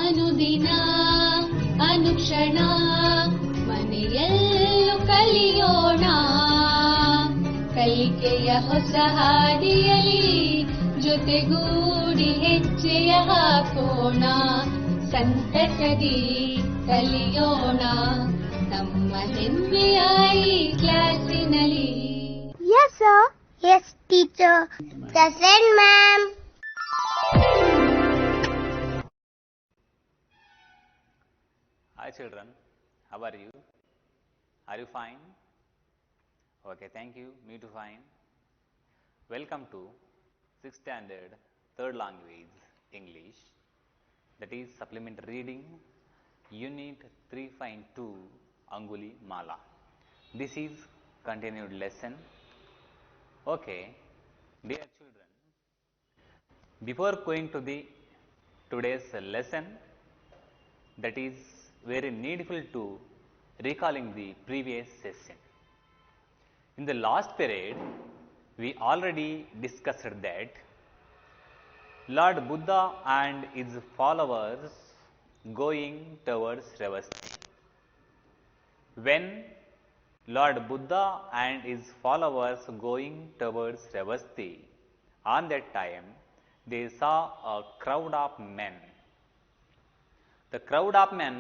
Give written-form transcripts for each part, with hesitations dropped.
ಅನುದಿನ ಅನುಕ್ಷಣ ಮನೆಯಲ್ಲೂ ಕಲಿಯೋಣ ಕಲಿಕೆಯ ಹೊಸ ಹಾದಿಯಲ್ಲಿ ಜೊತೆಗೂಡಿ ಹೆಜ್ಜೆಯ ಹಾಕೋಣ ಸಂತಸದಿ ಕಲಿಯೋಣ ನಮ್ಮ ಹೆಮ್ಮೆಯ ಈ ಕ್ಲಾಸಿನಲ್ಲಿ. Yes, sir. Yes, teacher. Present, ma'am. Hi children, how are you? Are you fine? Okay, thank you. Me too fine. Welcome to 6th standard, 3rd language, English. That is supplementary reading, unit 3.2, Anguli Mala. This is continued lesson. Okay, dear children, before going to the today's lesson, that is very needful to recalling the previous session. In the last period, we already discussed that Lord Buddha and his followers going towards Ravasti. When Lord Buddha and his followers going towards Ravasti, on that time they saw a crowd of men. The crowd of men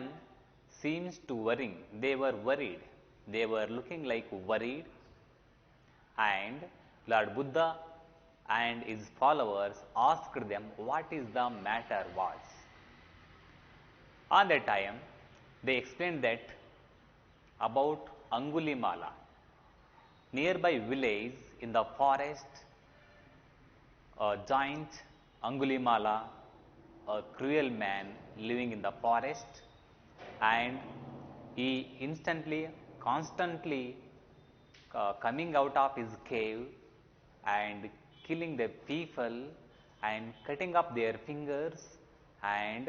seems to worry. They were worried. They were looking like worried. And Lord Buddha and his followers asked them what is the matter was. On that time, they explained that about Angulimala, nearby village in the forest, a giant Angulimala, a cruel man living in the forest, and he constantly coming out of his cave and killing the people and cutting up their fingers and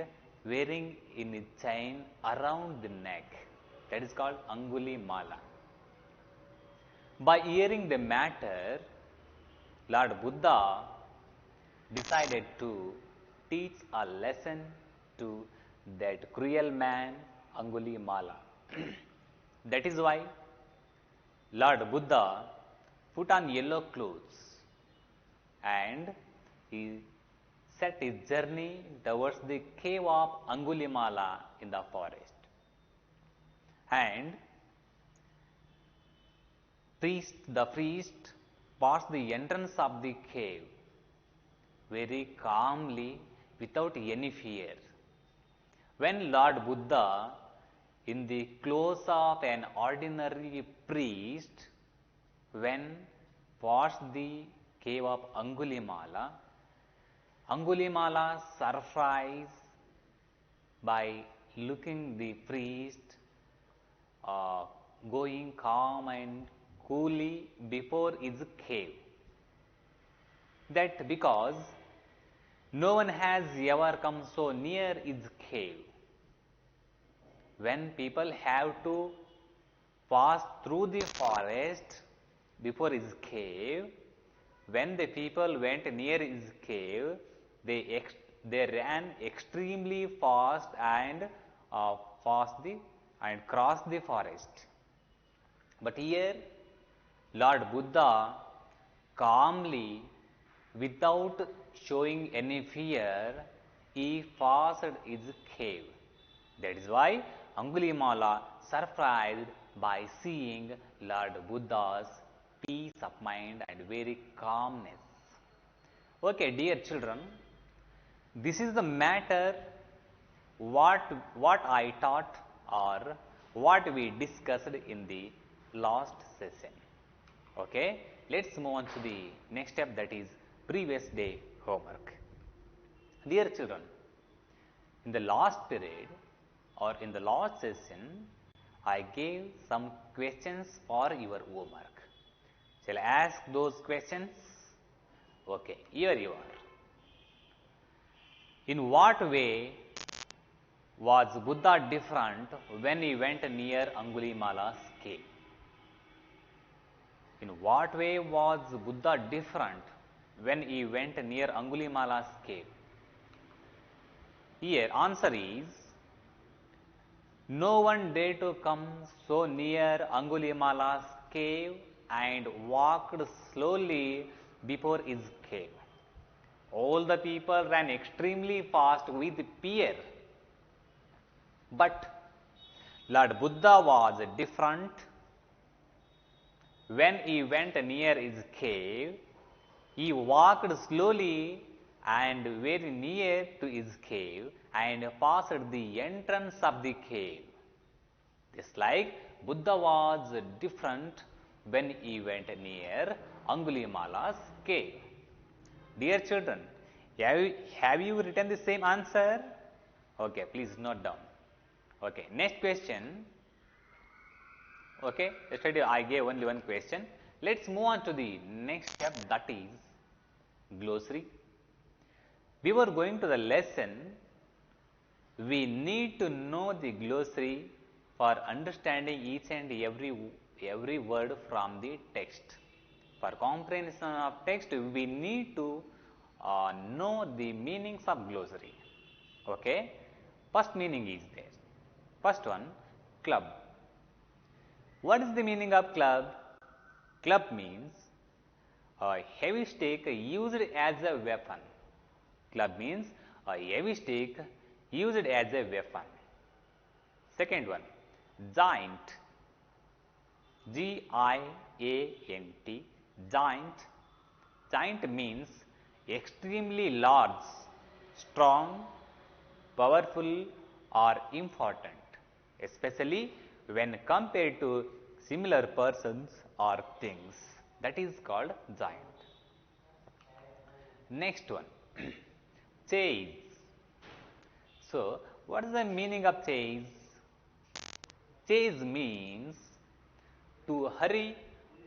wearing in a chain around the neck. That is called Angulimala. By hearing the matter, Lord Buddha decided to teach a lesson to that cruel man Angulimala. That is why Lord Buddha put on yellow clothes and he set his journey towards the cave of Angulimala in the forest. And the priest passed the entrance of the cave very calmly without any fear. When Lord Buddha, in the clothes of an ordinary priest, when passed the cave of Angulimala, Angulimala surprised by looking the priest going calm and coolly before his cave. That because no one has ever come so near his cave. When people have to pass through the forest before his cave, when the people went near his cave, they ran extremely fast and crossed the forest. But here, Lord Buddha calmly, without showing any fear, he passed his cave. That is why Angulimala surprised by seeing Lord Buddha's peace of mind and very calmness. Okay, dear children, this is the matter what I taught or what we discussed in the last session. Okay, let's move on to the next step, that is previous day homework. Dear children, in the last period or in the last session, I gave some questions for your homework. Shall I ask those questions? Okay, here you are. In what way was Buddha different when he went near Angulimala's cave? In what way was Buddha different when he went near Angulimala's cave? Here answer is, no one dared to come so near Angulimala's cave and walked slowly before his cave. All the people ran extremely fast with fear. But Lord Buddha was different. When he went near his cave, he walked slowly and very near to his cave and passed the entrance of the cave. Just like Buddha was different when he went near Angulimala's cave. Dear children, have you written the same answer? Okay, please note down. Okay, next question. Okay, yesterday I gave only one question. Let's move on to the next step, that is glossary. Before going to the lesson, we need to know the glossary for understanding each and every word from the text. For comprehension of text, we need to know the meanings of glossary. Okay, first meaning is there. First one, club. What is the meaning of club? Club means a heavy stick used as a weapon. Club means a heavy stick used as a weapon. Second one, giant. Giant. Giant. Giant means extremely large, strong, powerful or important, especially when compared to similar persons or things. That is called giant. Next one, chase. So, what is the meaning of chase? Chase means to hurry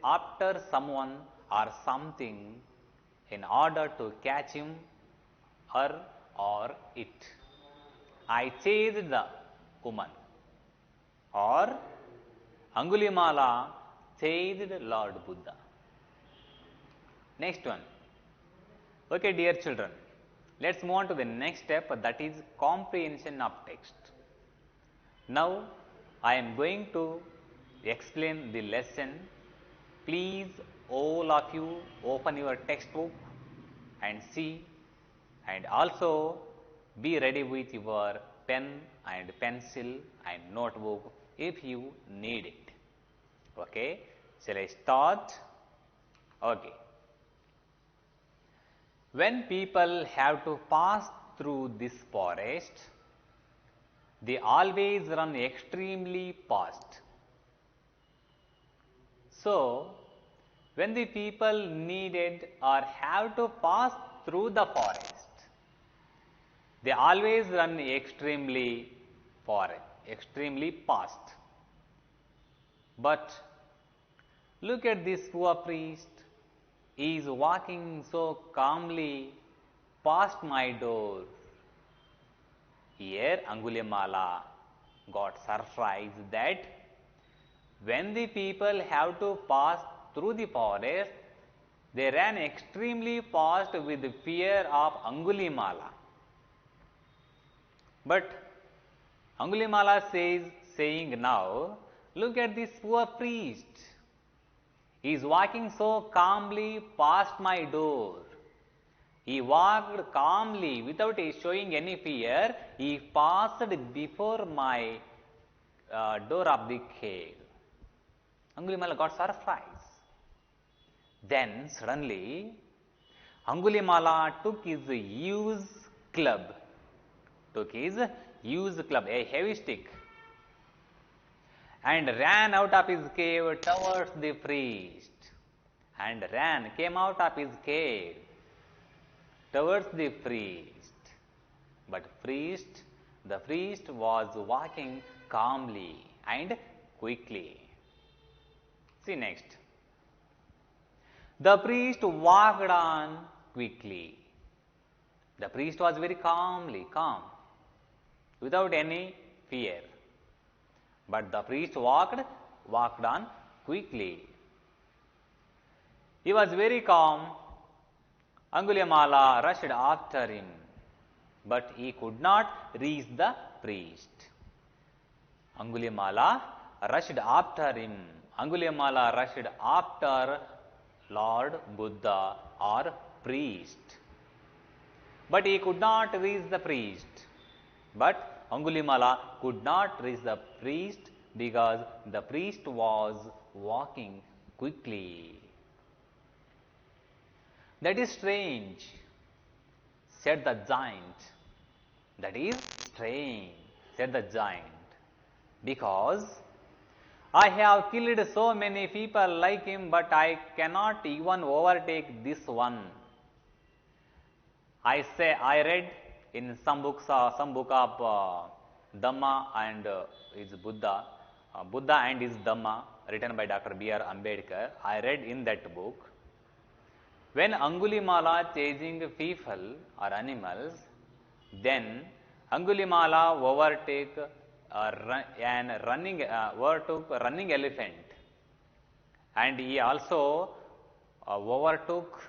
after someone or something in order to catch him, her or it. I chased the woman, or Angulimala chased Lord Buddha. Next one. Okay, dear children, let's move on to the next step, that is comprehension of text. Now, I am going to explain the lesson. Please, all of you, open your textbook and see, and also be ready with your pen and pencil and notebook if you need it. Okay, shall I start? Okay. When people have to pass through this forest, they always run extremely fast. So, when the people needed or have to pass through the forest, they always run extremely fast. But look at this poor priest. He is walking so calmly past my door. Here Angulimala got surprised that when the people have to pass through the forest, they ran extremely fast with the fear of Angulimala. But Angulimala saying now, look at this poor priest. He is walking so calmly past my door. He walked calmly without showing any fear. He passed before my door of the cave. Angulimala got surprised. Then suddenly Angulimala took his used club, a heavy stick, and ran out of his cave towards the priest. Came out of his cave towards the priest. But the priest was walking calmly and quickly. See next. The priest walked on quickly. The priest was very calm, without any fear. But the priest walked on quickly. He was very calm. Angulimala rushed after him. but he could not reach the priest. Angulimala rushed after him. Angulimala rushed after Lord Buddha or priest. But he could not reach the priest. But Angulimala could not reach the priest because the priest was walking quickly. That is strange, said the giant. That is strange, said the giant, because I have killed so many people like him, but I cannot even overtake this one. I read in some book of Dhamma and his Buddha, Buddha and his Dhamma, written by Dr. B.R. Ambedkar. I read in that book, when Angulimala chasing people or animals, then Angulimala overtook running elephant, and he also overtook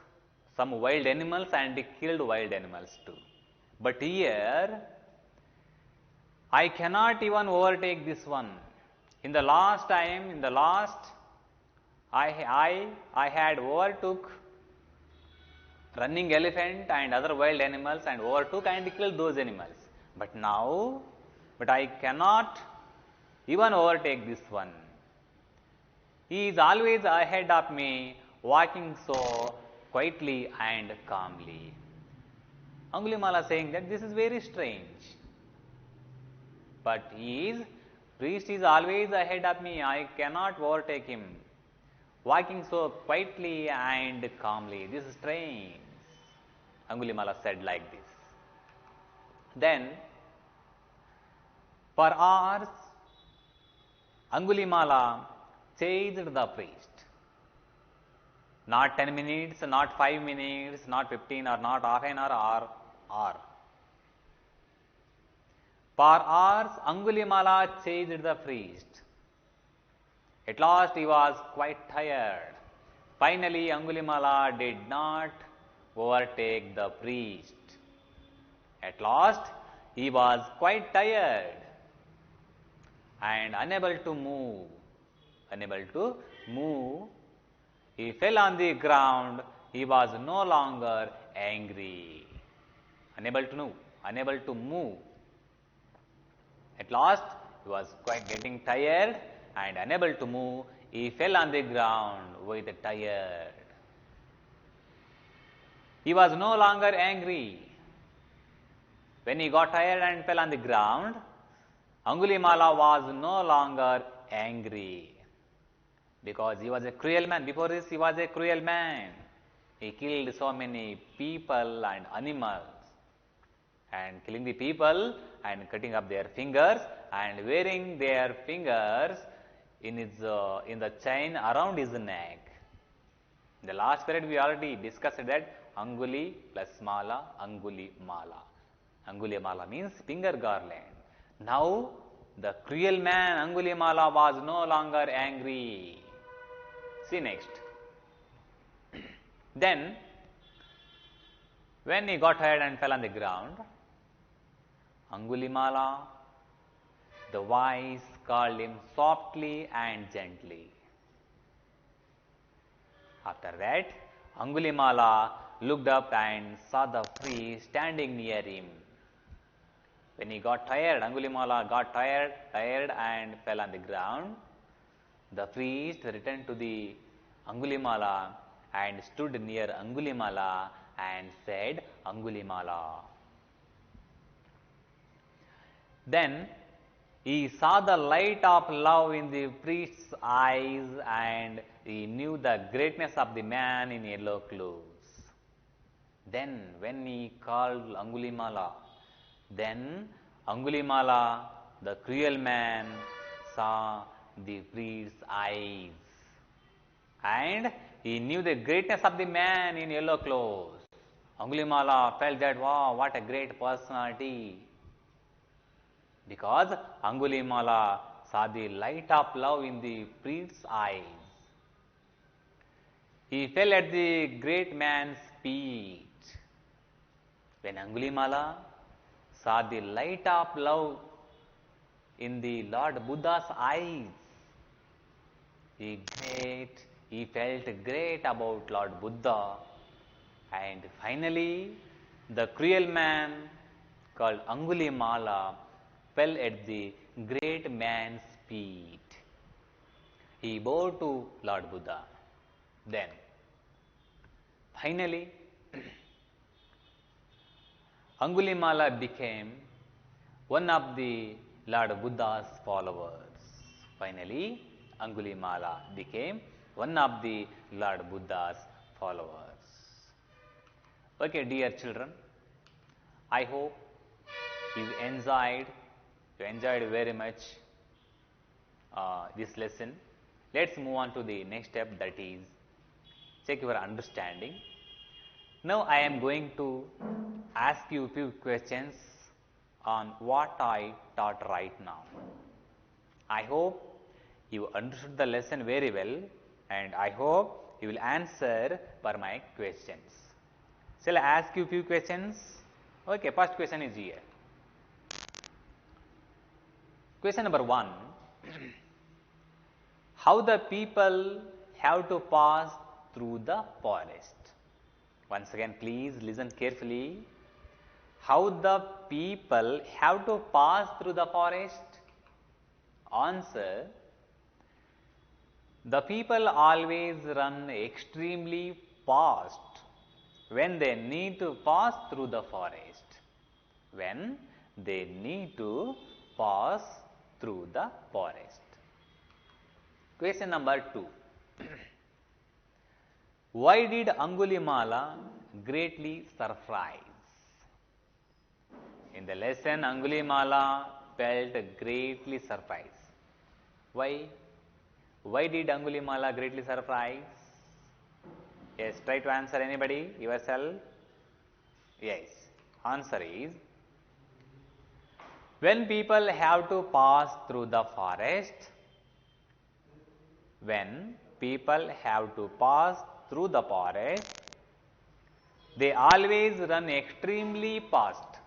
some wild animals and killed wild animals too. But here, I cannot even overtake this one. In the last time, I had overtook running elephant and other wild animals and overtook and killed those animals. But now, I cannot even overtake this one. He is always ahead of me, walking so quietly and calmly. Angulimala saying that this is very strange. But priest is always ahead of me, I cannot overtake him, walking so quietly and calmly. This is strange. Angulimala said like this. Then, for hours, Angulimala chased the priest. Not 10 minutes, not 5 minutes, not 15 or not half an hour or hour. For hours, Angulimala chased the priest. At last, he was quite tired. Finally, Angulimala did not overtake the priest. At last, he was quite tired and unable to move. He fell on the ground. He was no longer angry. Unable to move. At last, he was quite getting tired and unable to move. He fell on the ground with tired. He was no longer angry. When he got tired and fell on the ground, Angulimala was no longer angry, because he was a cruel man. Before this, he was a cruel man. He killed so many people and animals, and killing the people and cutting up their fingers and wearing their fingers in the chain around his neck. In the last period, we already discussed that Anguli plus Mala, Anguli Mala. Angulimala means finger garland. Now, the cruel man Angulimala was no longer angry. See next. Then, when he got tired and fell on the ground, Angulimala, the voice called him softly and gently. After that, Angulimala looked up and saw the priest standing near him. When he got tired, Angulimala got tired and fell on the ground. The priest returned to the Angulimala and stood near Angulimala and said, Angulimala. Then he saw the light of love in the priest's eyes and he knew the greatness of the man in yellow clothes. Then when he called Angulimala, then Angulimala, the cruel man, saw the priest's eyes and he knew the greatness of the man in yellow clothes. Angulimala felt that, wow, what a great personality. Because Angulimala saw the light of love in the priest's eyes. He fell at the great man's feet. When Angulimala saw the light of love in the Lord Buddha's eyes. He felt great about Lord Buddha, and finally the cruel man called Angulimala fell at the great man's feet. He bowed to Lord Buddha. Then, finally, Angulimala became one of the Lord Buddha's followers. Finally, Angulimala became one of the Lord Buddha's followers. Okay, dear children, I hope you enjoyed very much this lesson. Let's move on to the next step, that is check your understanding. Now I am going to ask you a few questions on what I taught right now. I hope you understood the lesson very well, and I hope you will answer for my questions. Shall I ask you a few questions? Okay, first question is here. Question number 1. How the people have to pass through the forest? Once again, please listen carefully. How the people have to pass through the forest? Answer: the people always run extremely fast when they need to pass through the forest. When they need to pass through the forest. Question number 2. Why did Angulimala greatly surprise? In the lesson, Angulimala felt greatly surprised. Why? Why did Angulimala greatly surprise? Yes, try to answer, anybody, yourself. Yes, answer is, when people have to pass through the forest, they always run extremely fast.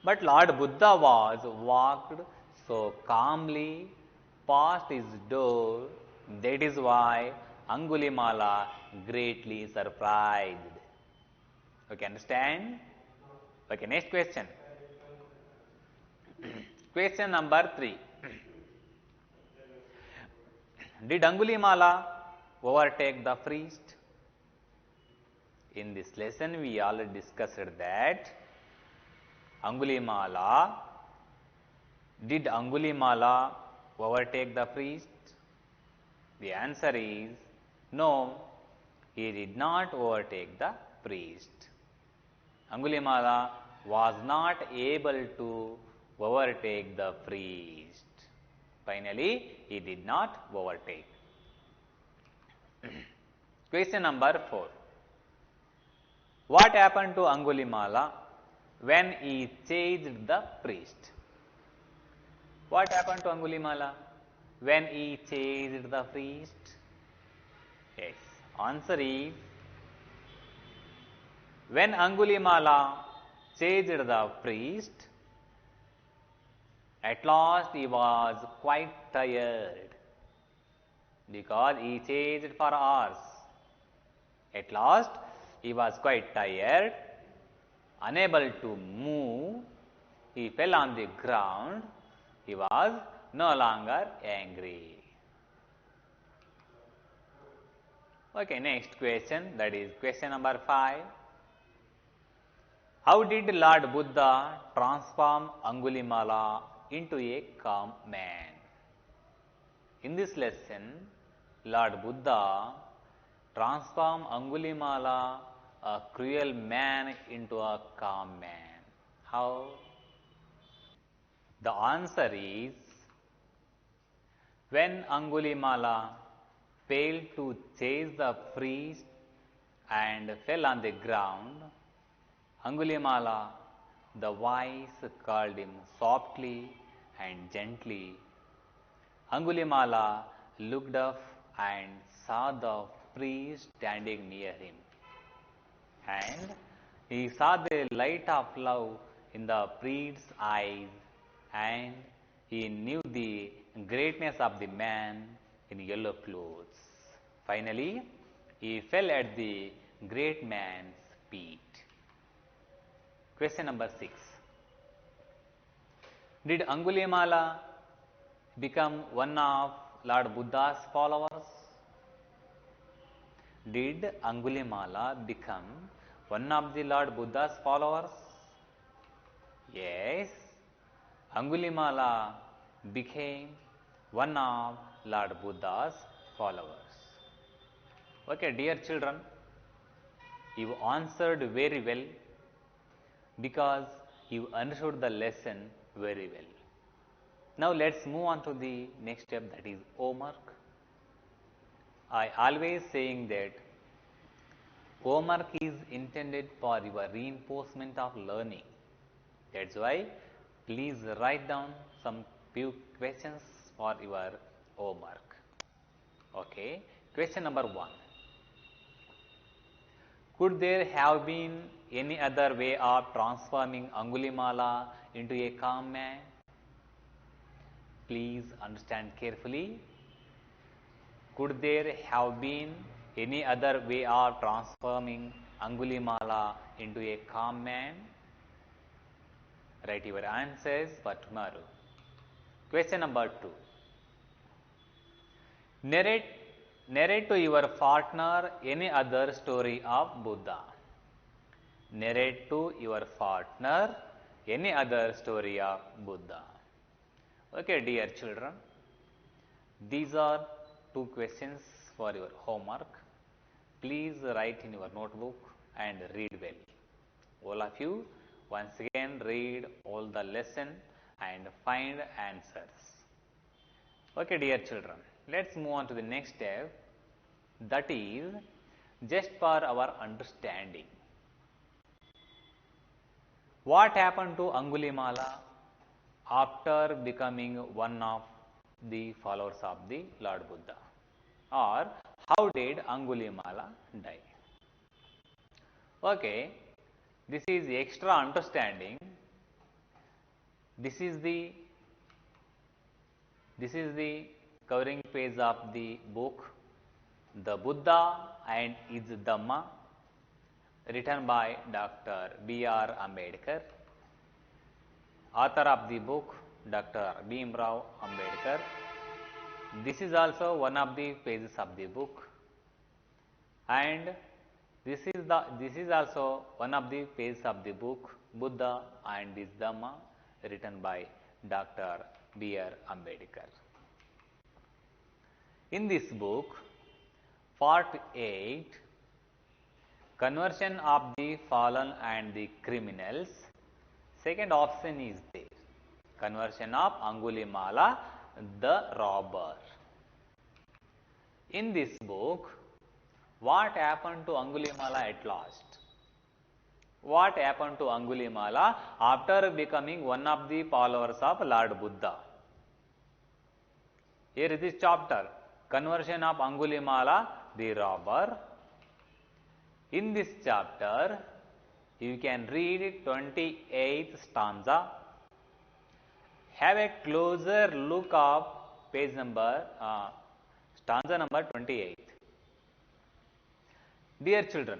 But Lord Buddha walked so calmly past his door. That is why Angulimala greatly surprised. Okay, understand? Okay, next question. Question number 3. Did Angulimala overtake the priest? In this lesson, we already discussed that did Angulimala overtake the priest? The answer is no, he did not overtake the priest. Angulimala was not able to overtake the priest. Finally, he did not overtake. Question number 4. What happened to Angulimala when he chased the priest? What happened to Angulimala when he chased the priest? Yes, answer is, when Angulimala chased the priest, at last he was quite tired because he chased for hours. At last he was quite tired, unable to move. He fell on the ground. He was no longer angry. Okay, next question, that is question number 5. How did Lord Buddha transform Angulimala into a calm man? In this lesson, Lord Buddha transformed Angulimala, a cruel man, into a calm man. How? The answer is, when Angulimala failed to chase the priest and fell on the ground, Angulimala, the voice, called him softly and gently. Angulimala looked up and saw the priest standing near him, and He saw the light of love in the priest's eyes, and he knew the greatness of the man in yellow clothes. Finally, he fell at the great man's feet. Question number 6. Did Angulimala become one of Lord Buddha's followers? Did Angulimala become one of the Lord Buddha's followers? Yes, Angulimala became one of Lord Buddha's followers. Okay, dear children, you answered very well because you understood the lesson very well. Now let's move on to the next step, that is homework. I always saying that homework is intended for your reinforcement of learning. That's why please write down some few questions for your homework. Okay, question number 1. Could there have been any other way of transforming Angulimala into a calm man? Please understand carefully. Could there have been any other way of transforming Angulimala into a calm man? Write your answers for tomorrow. Question number 2. Narrate to your partner any other story of Buddha. Narrate to your partner any other story of Buddha. Okay, dear children, these are 2 questions for your homework. Please write in your notebook and read well. All of you, once again read all the lesson and find answers. Okay, dear children, let's move on to the next step, that is just for our understanding. What happened to Angulimala after becoming one of the followers of the Lord Buddha? Or how did Angulimala die? Okay, this is extra understanding. This is the covering page of the book, The Buddha and His Dhamma, written by Dr. B.R. Ambedkar. Author of the book, Dr. Bhim Rao Ambedkar. This is also one of the pages of the book, and this is also one of the pages of the book, Buddha and His Dhamma, written by Dr. B.R. Ambedkar. In this book, part 8, Conversion of the Fallen and the Criminals, second option is there. Conversion of Angulimala the robber. In this book, what happened to Angulimala at last? What happened to Angulimala after becoming one of the followers of Lord Buddha? Here is this chapter, Conversion of Angulimala the robber. In this chapter, you can read 28th stanza. Have a closer look of page number, stanza number 28. Dear children,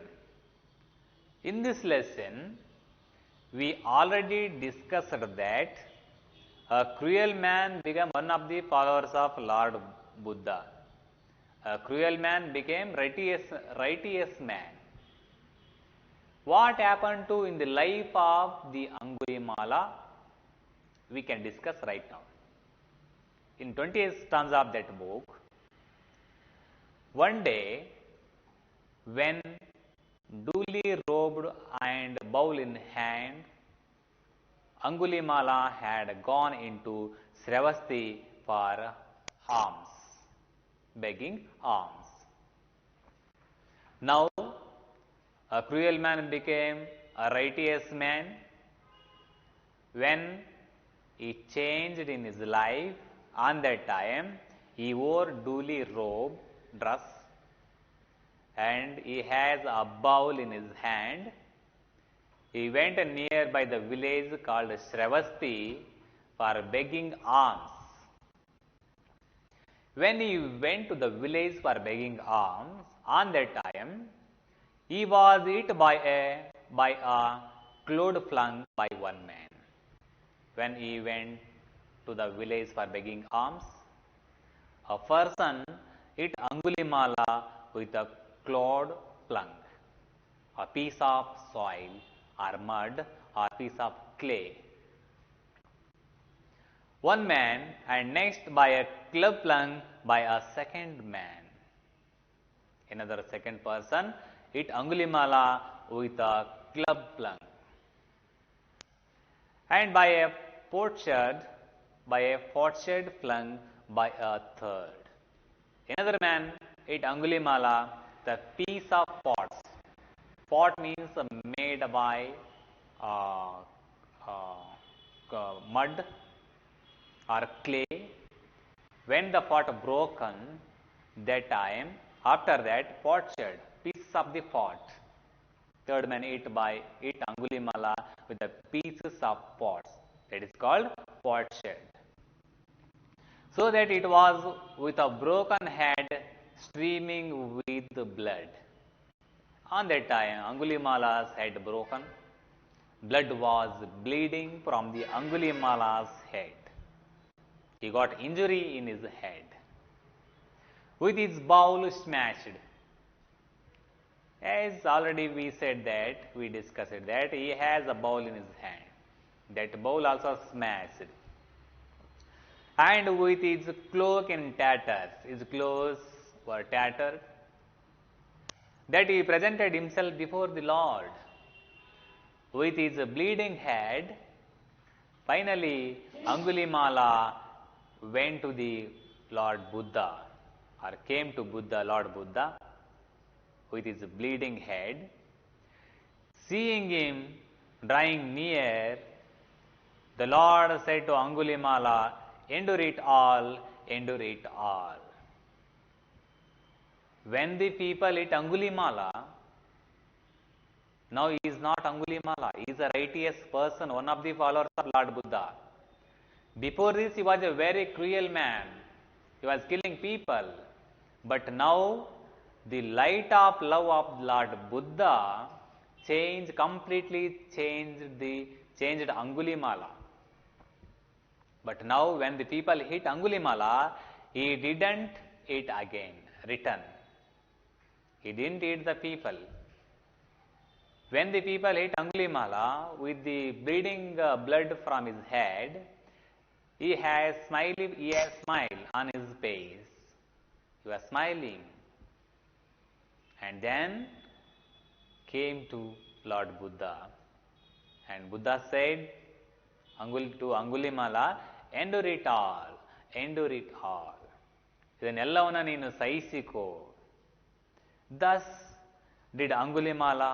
in this lesson, we already discussed that a cruel man became one of the followers of Lord Buddha. A cruel man became righteous man. What happened to in the life of the Angulimala? We can discuss right now. In 20th stanza of that book, one day, when duly robed and bowl in hand, Angulimala had gone into Sravasti for alms, begging alms. Now, a cruel man became a righteous man when he changed in his life. On that time, he wore duly robed dress and he has a bowl in his hand. He went nearby the village called Shravasti for begging alms. When he went to the village for begging alms, on that time, he was hit by a cloth flung by one man. When he went to the village for begging alms, a person hit Angulimala with a clod flung, a piece of soil or mud or piece of clay. One man, and next by a club flung by a second man. Another second person hit Angulimala with a club flung. And by a potsherd flung by a third. Another man hit Angulimala the piece of pots. Pot means made by mud or clay. When the pot broken, that time, after that, potsherd, pieces of the pot. Third man hit Angulimala with the pieces of pots. That is called potsherd. So that it was with a broken head streaming with blood. On that time, Angulimala's head broken. Blood was bleeding from the Angulimala's head. He got injury in his head. With his bowl smashed. As already we said that, we discussed that he has a bowl in his hand. That bowl also smashed. And with his cloak in tatters, his clothes were tattered, that he presented himself before the Lord. With his bleeding head, finally Angulimala went to the Lord Buddha, or came to Lord Buddha, with his bleeding head. Seeing him drawing near, the Lord said to Angulimala, "Endure it all, endure it all." When the people hit Angulimala, now he is not Angulimala, he is a righteous person, one of the followers of Lord Buddha. Before this, he was a very cruel man. He was killing people. But now, the light of love of Lord Buddha completely changed Angulimala. But now, when the people hit Angulimala, he didn't return. He didn't hit the people. When the people hit Angulimala with the bleeding blood from his head, he has smile on his face. He was smiling. And then came to Lord Buddha. And Buddha said to Angulimala, "Endure it all, endure it all." ಇದನ್ನೆಲ್ಲವನ್ನ ನೀನು ಸಹಿಸಿಕೋ. Thus did Angulimala,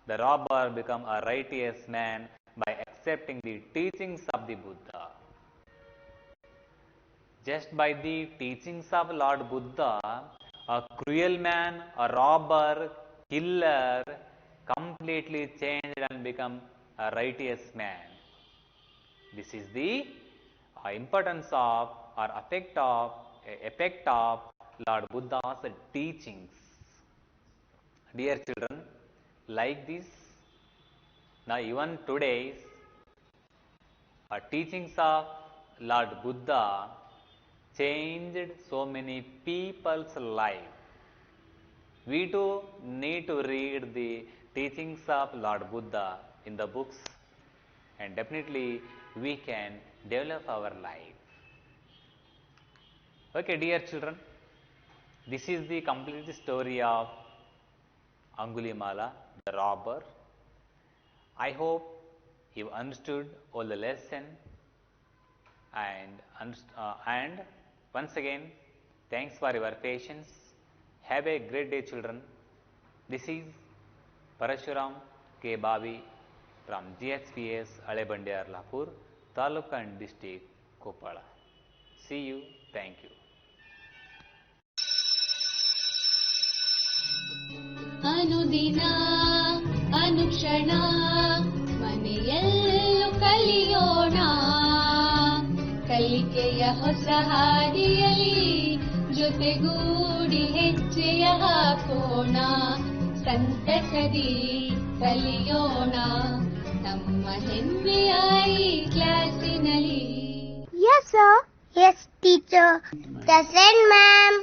the robber, become a righteous man by accepting the teachings of the Buddha. Just by the teachings of Lord Buddha, a cruel man, a robber, killer, completely changed and become a righteous man. This is the importance of or effect of Lord Buddha's teachings. Dear children, like this, now even today's teachings of Lord Buddha changed so many people's life. We too need to read the teachings of Lord Buddha in the books, and definitely we can develop our life. Okay, dear children, this is the complete story of Angulimala, the robber. I hope you understood all the lesson, and once again, thanks for your patience. Have a great day, children. This is Parashuram K. Bavi from GHPS Alebandiar Lapur, Taluka and District, Koppala. See you. Thank you. ಅನುದಿನ ಅನುಕ್ಷಣ ಭೂಮಿಯಲ್ಲೂ ಕಲಿಯೋಣ, ಕಲಿಕೆಯ ಹೊಸ ಹಾದಿಯಲ್ಲಿ ಜೊತೆಗೂಡಿ ಹೆಜ್ಜೆಯ ಹಾಕೋಣ, ಸಂತಸದಿ ಕಲಿಯೋಣ ನಮ್ಮ ಹೆಮ್ಮೆಯ ಈ ಕ್ಲಾಸಿನಲ್ಲಿ. Yes, sir. Yes, teacher. Present, ma'am.